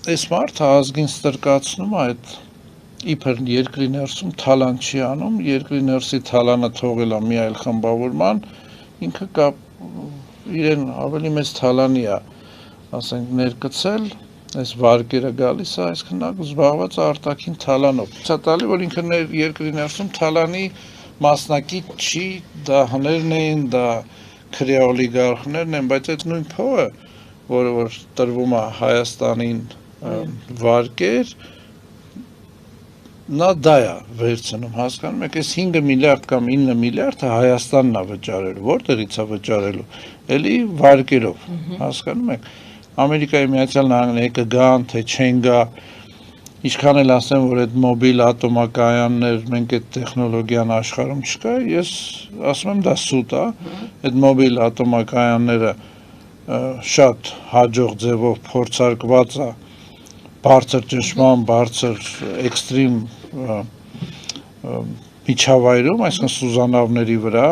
այս մարդը ազգին ստրկացնում այդ իբր երկրի ներսում թալան չի անում, երկրի ներսի թալանը թողել է մի այլ խմբավորման, ինքը իրեն ավելի մեծ թալանի է, ասենք, ներկցել, այս վարկերը գալիս է, այսինքն նա զբաղված է արտաքին թալանով։ Ցա տալի, որ ինքը երկրի ներսում թալանի մասնակից չի, դա հներն էին, դա քրեա օլիգարխներն են, բայց այդ նույն փողը, որը որ տրվում է Հայաստանին վարկեր, նա դա է վերցնում, հասկանում եք, այս 5 միլիարդ կամ 9 միլիարդը Հայաստանն է վճարելու, որտեղից է վճարելու, էլի վարկերով, հասկանում եք, Ամերիկայի Միացյալ Նահանգները կգան, թե չեն գա, ինչքան էլ ասեմ, որ այդ մոբիլ ատոմակայաններ, մենք այդ տեխնոլոգիան աշխարհում չկա, ես ասում եմ դա սուտ է, այդ մոբիլ ատոմակայանները շատ հաջող ձևով փորձարկված է, բարձր ճնշման, բարձր էքստրիմ միջավայրում, այսինքն սուզանավների վրա,